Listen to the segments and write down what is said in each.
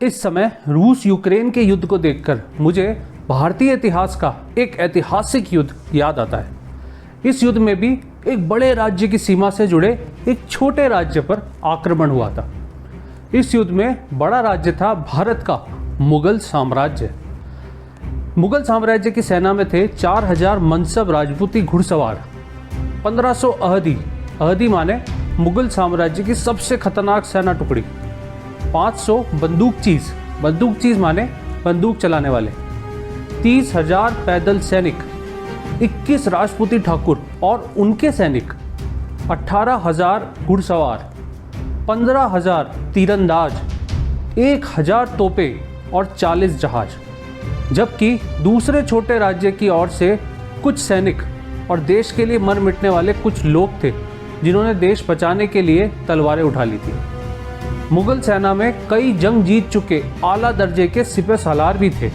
इस समय रूस यूक्रेन के युद्ध को देखकर मुझे भारतीय इतिहास का एक ऐतिहासिक युद्ध याद आता है। इस युद्ध में भी एक बड़े राज्य की सीमा से जुड़े एक छोटे राज्य पर आक्रमण हुआ था। इस युद्ध में बड़ा राज्य था भारत का मुगल साम्राज्य। मुगल साम्राज्य की सेना में थे 4000 मनसब राजपूती घुड़सवार, 1500 अहदी माने मुगल साम्राज्य की सबसे खतरनाक सेना टुकड़ी, 500 बंदूकचीज माने बंदूक चलाने वाले, 30,000 पैदल सैनिक, 21 राजपूती ठाकुर और उनके सैनिक, 18,000 घुड़सवार, 15,000 तीरंदाज, 1,000 तोपें और 40 जहाज। जबकि दूसरे छोटे राज्य की ओर से कुछ सैनिक और देश के लिए मर मिटने वाले कुछ लोग थे जिन्होंने देश बचाने के लिए तलवारें उठा ली थी। मुगल सेना में कई जंग जीत चुके आला दर्जे के सिपह सालार भी थे।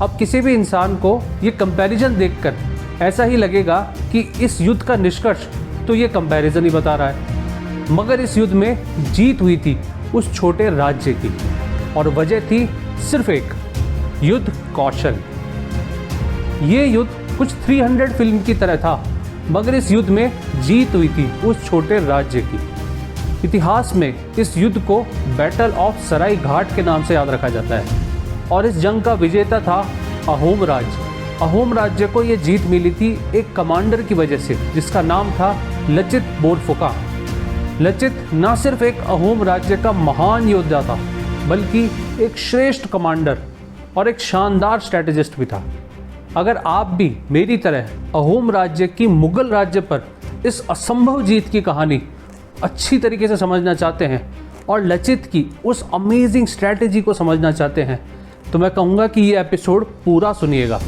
अब किसी भी इंसान को ये कंपैरिजन देखकर ऐसा ही लगेगा कि इस युद्ध का निष्कर्ष तो ये कंपैरिजन ही बता रहा है, मगर इस युद्ध में जीत हुई थी उस छोटे राज्य की और वजह थी सिर्फ एक, युद्ध कौशल। ये युद्ध कुछ 300 फिल्म की तरह था, मगर इस युद्ध में जीत हुई थी उस छोटे राज्य की। इतिहास में इस युद्ध को बैटल ऑफ सराय घाट के नाम से याद रखा जाता है और इस जंग का विजेता था अहोम राज्य। अहोम राज्य को ये जीत मिली थी एक कमांडर की वजह से जिसका नाम था लचित बोरफुका। लचित न सिर्फ एक अहोम राज्य का महान योद्धा था, बल्कि एक श्रेष्ठ कमांडर और एक शानदार स्ट्रैटेजिस्ट भी था। अगर आप भी मेरी तरह अहोम राज्य की मुगल राज्य पर इस असंभव जीत की कहानी अच्छी तरीके से समझना चाहते हैं और लचित की उस अमेजिंग स्ट्रैटेजी को समझना चाहते हैं, तो मैं कहूँगा कि ये एपिसोड पूरा सुनिएगा,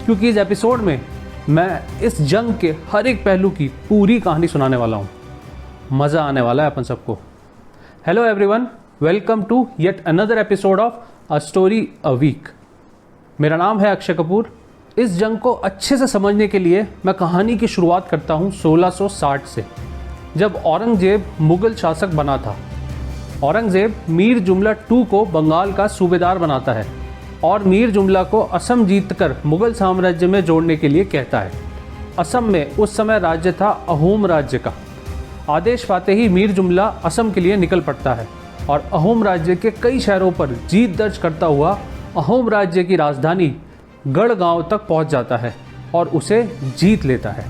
क्योंकि इस एपिसोड में मैं इस जंग के हर एक पहलू की पूरी कहानी सुनाने वाला हूँ। मज़ा आने वाला है अपन सबको। Hello everyone, welcome to yet another episode of a story a week. मेरा नाम है अक्षय कपूर। इस जंग को अच्छे से समझने के लिए मैं कहानी की शुरुआत करता हूँ 1660 से, जब औरंगजेब मुगल शासक बना था। औरंगजेब मीर जुमला II को बंगाल का सूबेदार बनाता है और मीर जुमला को असम जीतकर मुगल साम्राज्य में जोड़ने के लिए कहता है। असम में उस समय राज्य था अहोम राज्य का। आदेश पाते ही मीर जुमला असम के लिए निकल पड़ता है और अहोम राज्य के कई शहरों पर जीत दर्ज करता हुआ अहोम राज्य की राजधानी गढ़गांव तक पहुंच जाता है और उसे जीत लेता है।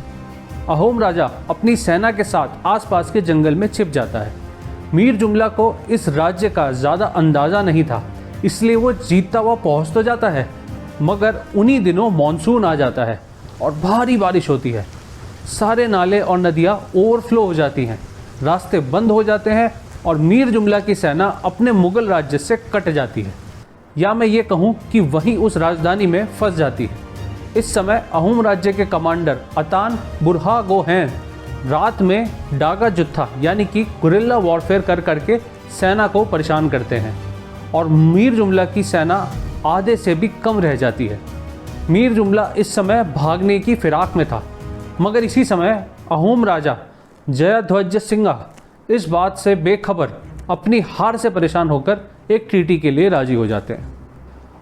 अहोम राजा अपनी सेना के साथ आसपास के जंगल में छिप जाता है। मीर जुमला को इस राज्य का ज़्यादा अंदाज़ा नहीं था, इसलिए वो जीतता हुआ पहुंच तो जाता है, मगर उन्हीं दिनों मॉनसून आ जाता है और भारी बारिश होती है। सारे नाले और नदियाँ ओवरफ्लो हो जाती हैं, रास्ते बंद हो जाते हैं और मीर जुमला की सेना अपने मुगल राज्य से कट जाती है, या मैं ये कहूँ कि वहीं उस राजधानी में फंस जाती है। इस समय अहोम राज्य के कमांडर अतान बुरहागोहैन रात में डागा जुत्था यानी कि गुरिल्ला वॉरफेयर कर करके सेना को परेशान करते हैं और मीर जुमला की सेना आधे से भी कम रह जाती है। मीर जुमला इस समय भागने की फिराक में था, मगर इसी समय अहोम राजा जयध्वज सिंहा इस बात से बेखबर अपनी हार से परेशान होकर एक ट्रीटी के लिए राजी हो जाते हैं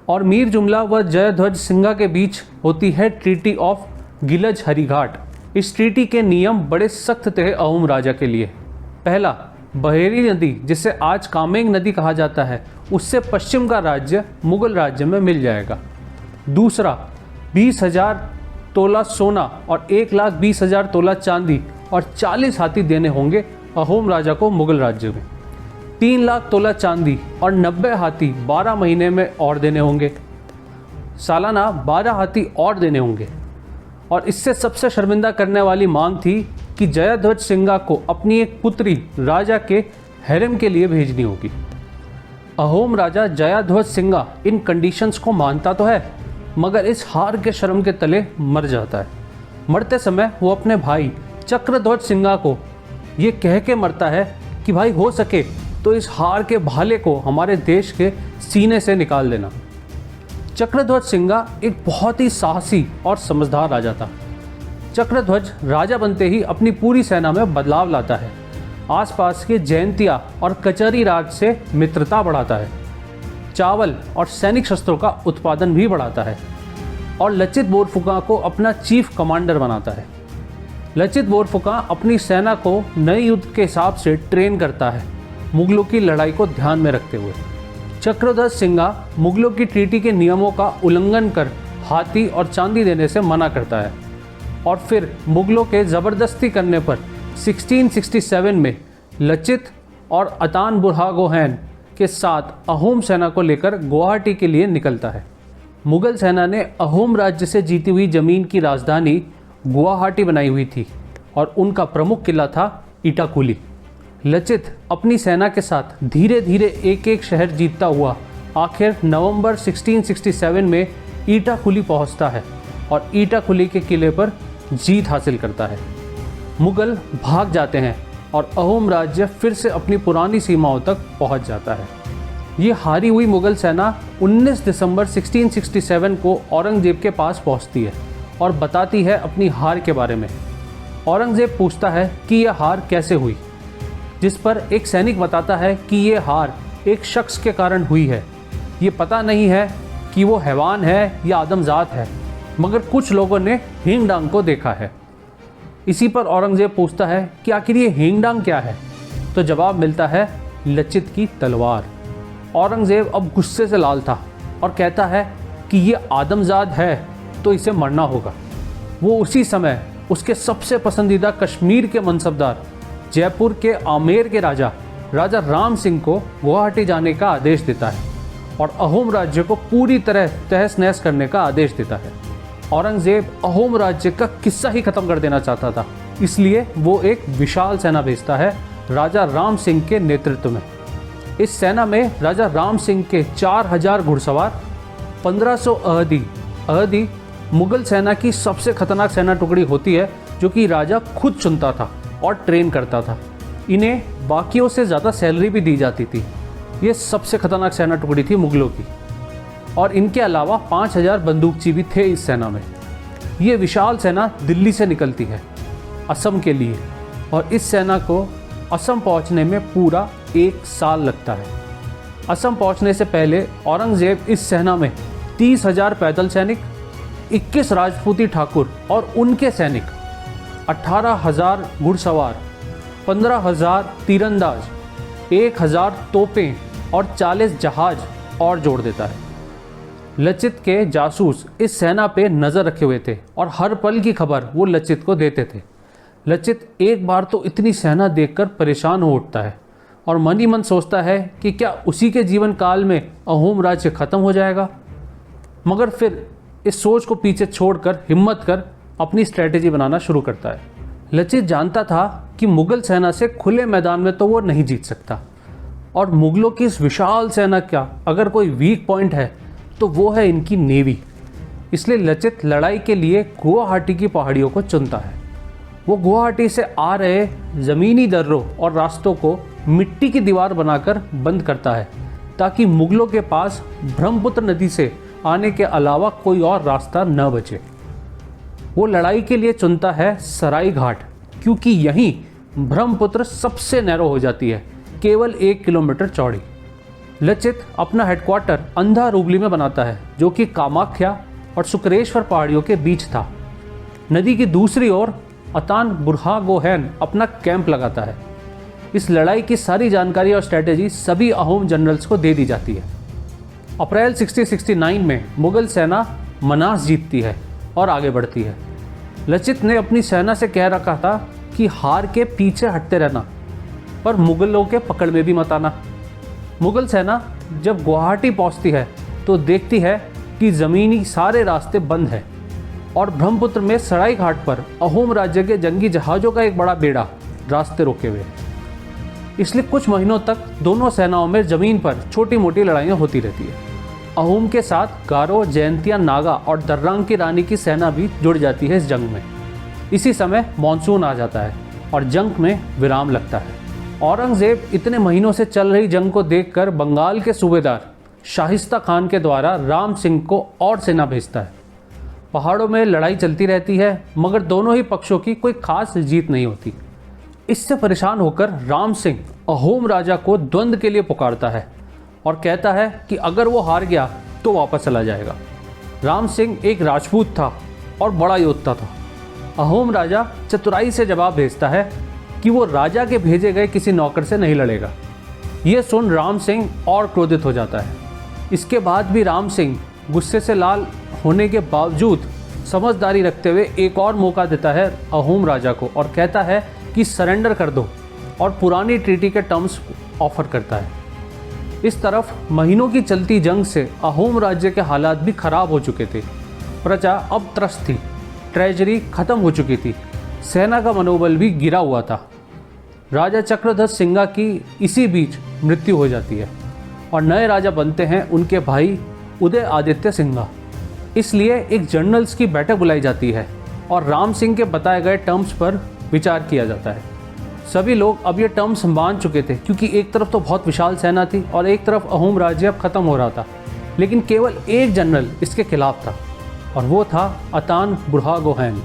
और मीर जुमला व जयध्वज सिंहा के बीच होती है ट्रीटी ऑफ गिलज हरिघाट। इस ट्रीटी के नियम बड़े सख्त थे अहोम राजा के लिए। पहला, बहेरी नदी जिसे आज कामेंग नदी कहा जाता है, उससे पश्चिम का राज्य मुगल राज्य में मिल जाएगा। दूसरा, 20,000 तोला सोना और 1,20,000 तोला चांदी और 40 हाथी देने होंगे अहोम राजा को मुगल राज्य में। 3 लाख तोला चांदी और 90 हाथी 12 महीने में और देने होंगे। सालाना 12 हाथी और देने होंगे। और इससे सबसे शर्मिंदा करने वाली मांग थी कि जयध्वज सिंहा को अपनी एक पुत्री राजा के हैरम के लिए भेजनी होगी। अहोम राजा जयध्वज सिंहा इन कंडीशंस को मानता तो है, मगर इस हार के शर्म के तले मर जाता है। मरते समय वो अपने भाई चक्रध्वज सिंहा को ये कह के मरता है कि भाई हो सके तो इस हार के भाले को हमारे देश के सीने से निकाल देना। चक्रध्वज सिंहा एक बहुत ही साहसी और समझदार राजा था। चक्रध्वज राजा बनते ही अपनी पूरी सेना में बदलाव लाता है। आसपास के जयंतिया और कचहरी राज से मित्रता बढ़ाता है। चावल और सैनिक शस्त्रों का उत्पादन भी बढ़ाता है और लचित बोरफुकन को अपना चीफ कमांडर बनाता है। लचित बोरफुकन अपनी सेना को नए युद्ध के हिसाब से ट्रेन करता है, मुगलों की लड़ाई को ध्यान में रखते हुए। चक्रधर सिंघा मुगलों की ट्रीटी के नियमों का उल्लंघन कर हाथी और चांदी देने से मना करता है और फिर मुगलों के ज़बरदस्ती करने पर 1667 में लचित और अतान बुरहागोहैन के साथ अहोम सेना को लेकर गुवाहाटी के लिए निकलता है। मुगल सेना ने अहोम राज्य से जीती हुई जमीन की राजधानी गुवाहाटी बनाई हुई थी और उनका प्रमुख किला था ईटाकुली। लचित अपनी सेना के साथ धीरे धीरे एक एक शहर जीतता हुआ आखिर नवंबर 1667 में ईटाकुली पहुंचता है और ईटाकुली के किले पर जीत हासिल करता है। मुगल भाग जाते हैं और अहोम राज्य फिर से अपनी पुरानी सीमाओं तक पहुंच जाता है। ये हारी हुई मुगल सेना 19 दिसंबर 1667 को औरंगजेब के पास पहुंचती है और बताती है अपनी हार के बारे में। औरंगजेब पूछता है कि यह हार कैसे हुई, जिस पर एक सैनिक बताता है कि ये हार एक शख्स के कारण हुई है। ये पता नहीं है कि वो हैवान है या आदमजात है, मगर कुछ लोगों ने हींगडांग को देखा है। इसी पर औरंगजेब पूछता है कि आखिर ये हींगडांग क्या है, तो जवाब मिलता है लचित की तलवार। औरंगजेब अब गुस्से से लाल था और कहता है कि ये आदमजात है तो इसे मरना होगा। वो उसी समय उसके सबसे पसंदीदा कश्मीर के मनसबदार जयपुर के आमेर के राजा राम सिंह को गुवाहाटी जाने का आदेश देता है और अहोम राज्य को पूरी तरह तहस नहस करने का आदेश देता है। औरंगजेब अहोम राज्य का किस्सा ही खत्म कर देना चाहता था, इसलिए वो एक विशाल सेना भेजता है राजा राम सिंह के नेतृत्व में। इस सेना में राजा राम सिंह के 4000 घुड़सवार, 1500 अहदी मुगल सेना की सबसे खतरनाक सेना टुकड़ी होती है, जो कि राजा खुद चुनता था और ट्रेन करता था। इन्हें बाकियों से ज़्यादा सैलरी भी दी जाती थी। ये सबसे खतरनाक सेना टुकड़ी थी मुगलों की और इनके अलावा 5000 बंदूकची भी थे इस सेना में। ये विशाल सेना दिल्ली से निकलती है असम के लिए और इस सेना को असम पहुंचने में पूरा 1 साल लगता है। असम पहुंचने से पहले औरंगजेब इस सेना में 30,000 पैदल सैनिक, 21 राजपूती ठाकुर और उनके सैनिक, 18,000 घुड़सवार, 15,000 तीरंदाज, 1,000 तोपें और 40 जहाज और जोड़ देता है। लचित के जासूस इस सेना पे नज़र रखे हुए थे और हर पल की खबर वो लचित को देते थे। लचित एक बार तो इतनी सेना देखकर परेशान हो उठता है और मन ही मन सोचता है कि क्या उसी के जीवन काल में अहोम राज्य खत्म हो जाएगा, मगर फिर इस सोच को पीछे छोड़कर हिम्मत कर अपनी स्ट्रैटेजी बनाना शुरू करता है। लचित जानता था कि मुगल सेना से खुले मैदान में तो वो नहीं जीत सकता और मुगलों की इस विशाल सेना का अगर कोई वीक पॉइंट है तो वो है इनकी नेवी। इसलिए लचित लड़ाई के लिए गुवाहाटी की पहाड़ियों को चुनता है। वो गुवाहाटी से आ रहे ज़मीनी दर्रों और रास्तों को मिट्टी की दीवार बनाकर बंद करता है ताकि मुगलों के पास ब्रह्मपुत्र नदी से आने के अलावा कोई और रास्ता न बचे। वो लड़ाई के लिए चुनता है सराय घाट, क्योंकि यहीं ब्रह्मपुत्र सबसे नैरो हो जाती है, केवल 1 किलोमीटर चौड़ी। लचित अपना हेडक्वार्टर अंधारूबली में बनाता है, जो कि कामाख्या और शुक्रेश्वर पहाड़ियों के बीच था। नदी की दूसरी ओर अतान बुरहागोहैन अपना कैंप लगाता है। इस लड़ाई की सारी जानकारी और स्ट्रैटेजी सभी अहोम जनरल्स को दे दी जाती है। अप्रैल 1669 में मुगल सेना मनास जीतती है और आगे बढ़ती है। लचित ने अपनी सेना से कह रखा था कि हार के पीछे हटते रहना, पर मुगलों के पकड़ में भी मत आना। मुगल सेना जब गुवाहाटी पहुंचती है तो देखती है कि ज़मीनी सारे रास्ते बंद हैं और ब्रह्मपुत्र में सराय घाट पर अहोम राज्य के जंगी जहाज़ों का एक बड़ा बेड़ा रास्ते रोके हुए। इसलिए कुछ महीनों तक दोनों सेनाओं में ज़मीन पर छोटी मोटी लड़ाइयाँ होती रहती है। अहोम के साथ गारो, जयंतिया, नागा और दर्रांग की रानी की सेना भी जुड़ जाती है इस जंग में। इसी समय मानसून आ जाता है और जंग में विराम लगता है। औरंगजेब इतने महीनों से चल रही जंग को देखकर बंगाल के सूबेदार शाहिस्ता खान के द्वारा राम सिंह को और सेना भेजता है। पहाड़ों में लड़ाई चलती रहती है, मगर दोनों ही पक्षों की कोई खास जीत नहीं होती। इससे परेशान होकर राम सिंह अहोम राजा को द्वंद्व के लिए पुकारता है और कहता है कि अगर वो हार गया तो वापस चला जाएगा। राम सिंह एक राजपूत था और बड़ा योद्धा था। अहोम राजा चतुराई से जवाब भेजता है कि वो राजा के भेजे गए किसी नौकर से नहीं लड़ेगा। ये सुन राम सिंह और क्रोधित हो जाता है। इसके बाद भी राम सिंह गुस्से से लाल होने के बावजूद समझदारी रखते हुए एक और मौका देता है अहोम राजा को और कहता है कि सरेंडर कर दो और पुरानी ट्रीटी के टर्म्स ऑफर करता है। इस तरफ महीनों की चलती जंग से अहोम राज्य के हालात भी खराब हो चुके थे। प्रजा अब त्रस्त थी, ट्रेजरी खत्म हो चुकी थी, सेना का मनोबल भी गिरा हुआ था। राजा चक्रधर सिंगा की इसी बीच मृत्यु हो जाती है और नए राजा बनते हैं उनके भाई उदय आदित्य सिंघा। इसलिए एक जनरल्स की बैठक बुलाई जाती है और राम सिंह के बताए गए टर्म्स पर विचार किया जाता है। सभी लोग अब ये टर्म्स मान चुके थे क्योंकि एक तरफ तो बहुत विशाल सेना थी और एक तरफ अहोम राज्य अब खत्म हो रहा था, लेकिन केवल एक जनरल इसके खिलाफ था और वो था अतान बुरहागोहैन।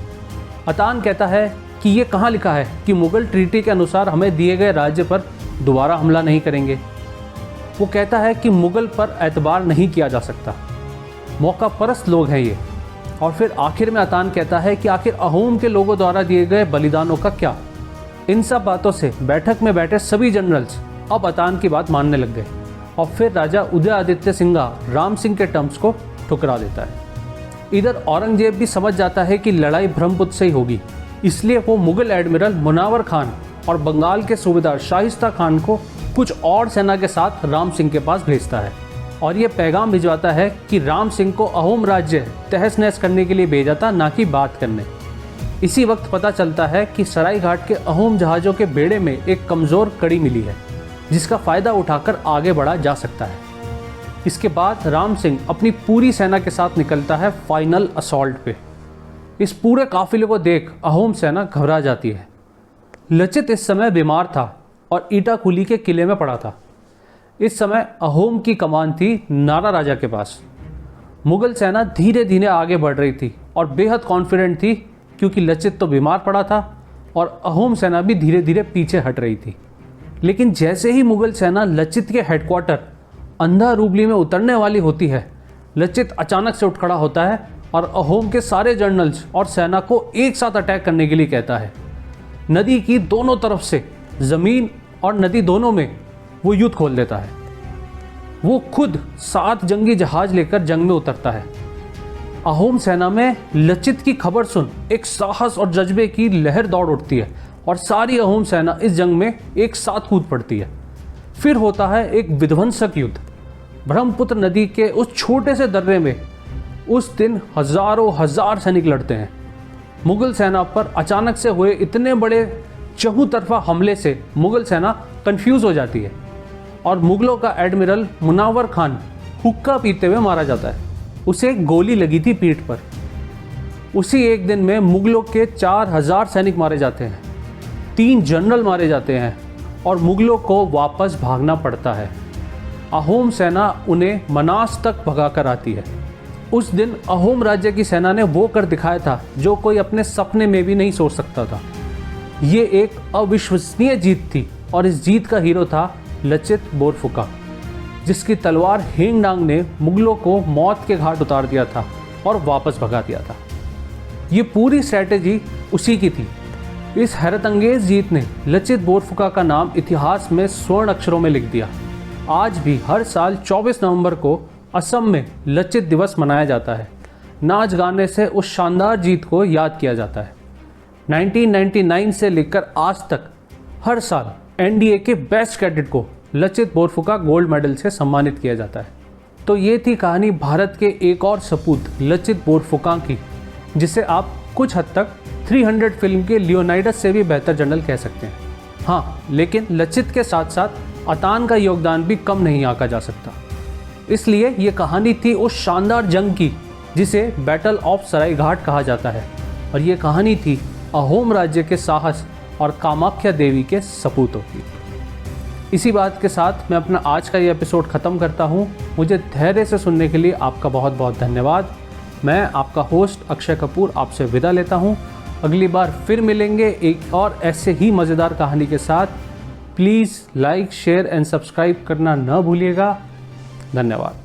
अतान कहता है कि ये कहाँ लिखा है कि मुगल ट्रीटी के अनुसार हमें दिए गए राज्य पर दोबारा हमला नहीं करेंगे। वो कहता है कि मुगल पर एतबार नहीं किया जा सकता, मौका परस्त लोग हैं ये। और फिर आखिर में अतान कहता है कि आखिर अहोम के लोगों द्वारा दिए गए बलिदानों का क्या। इन सब बातों से बैठक में बैठे सभी जनरल्स अब अतान की बात मानने लग गए और फिर राजा उदय आदित्य सिंघा राम सिंह के टर्म्स को ठुकरा देता है। इधर औरंगजेब भी समझ जाता है कि लड़ाई ब्रह्मपुत्र से ही होगी, इसलिए वो मुगल एडमिरल मुनावर खान और बंगाल के सूबेदार शाइस्ता खान को कुछ और सेना के साथ राम सिंह के पास भेजता है और ये पैगाम भिजवाता है कि राम सिंह को अहोम राज्य तहस नहस करने के लिए भेजा था, ना कि बात करने। इसी वक्त पता चलता है कि सराय घाट के अहोम जहाज़ों के बेड़े में एक कमज़ोर कड़ी मिली है जिसका फ़ायदा उठाकर आगे बढ़ा जा सकता है। इसके बाद राम सिंह अपनी पूरी सेना के साथ निकलता है फाइनल असॉल्ट पे। इस पूरे काफिले को देख अहोम सेना घबरा जाती है। लचित इस समय बीमार था और ईटाकुली के किले में पड़ा था। इस समय अहोम की कमान थी नारा राजा के पास। मुगल सेना धीरे धीरे आगे बढ़ रही थी और बेहद कॉन्फिडेंट थी क्योंकि लचित तो बीमार पड़ा था और अहोम सेना भी धीरे धीरे पीछे हट रही थी। लेकिन जैसे ही मुगल सेना लचित के हेडक्वार्टर अंधा रूबली में उतरने वाली होती है, लचित अचानक से उठ खड़ा होता है और अहोम के सारे जनरल्स और सेना को एक साथ अटैक करने के लिए कहता है। नदी की दोनों तरफ से, ज़मीन और नदी दोनों में वो युद्ध खोल देता है। वो खुद 7 जंगी जहाज लेकर जंग में उतरता है। अहोम सेना में लचित की खबर सुन एक साहस और जज्बे की लहर दौड़ उठती है और सारी अहोम सेना इस जंग में एक साथ कूद पड़ती है। फिर होता है एक विध्वंसक युद्ध। ब्रह्मपुत्र नदी के उस छोटे से दर्रे में उस दिन हजारों हजार सैनिक लड़ते हैं। मुगल सेना पर अचानक से हुए इतने बड़े चहुतरफा हमले से मुगल सेना कंफ्यूज हो जाती है और मुगलों का एडमिरल मुनावर खान हुक्का पीते हुए मारा जाता है। उसे गोली लगी थी पीठ पर। उसी एक दिन में मुगलों के 4000 सैनिक मारे जाते हैं, 3 जनरल मारे जाते हैं और मुगलों को वापस भागना पड़ता है। अहोम सेना उन्हें मनास तक भगाकर आती है। उस दिन अहोम राज्य की सेना ने वो कर दिखाया था जो कोई अपने सपने में भी नहीं सोच सकता था। ये एक अविश्वसनीय जीत थी और इस जीत का हीरो था लचित बोरफुका, जिसकी तलवार हेंगडांग ने मुगलों को मौत के घाट उतार दिया था और वापस भगा दिया था। ये पूरी स्ट्रैटेजी उसी की थी। इस हैरतअंगेज जीत ने लचित बोरफुका का नाम इतिहास में स्वर्ण अक्षरों में लिख दिया। आज भी हर साल 24 नवंबर को असम में लचित दिवस मनाया जाता है। नाच गाने से उस शानदार जीत को याद किया जाता है। 1999 से लेकर आज तक हर साल एनडीए के बेस्ट कैडेट को लचित बोरफुका गोल्ड मेडल से सम्मानित किया जाता है। तो ये थी कहानी भारत के एक और सपूत लचित बोरफुका की, जिसे आप कुछ हद तक 300 फिल्म के लियोनाइडस से भी बेहतर जनरल कह सकते हैं। हाँ, लेकिन लचित के साथ साथ अतान का योगदान भी कम नहीं आंका जा सकता। इसलिए ये कहानी थी उस शानदार जंग की जिसे बैटल ऑफ सराय घाट कहा जाता है, और ये कहानी थी अहोम राज्य के साहस और कामाख्या देवी के सपूतों की। इसी बात के साथ मैं अपना आज का ये एपिसोड ख़त्म करता हूँ। मुझे धैर्य से सुनने के लिए आपका बहुत बहुत धन्यवाद। मैं आपका होस्ट अक्षय कपूर आपसे विदा लेता हूँ। अगली बार फिर मिलेंगे एक और ऐसे ही मज़ेदार कहानी के साथ। Please like, share and subscribe करना न भूलिएगा। धन्यवाद।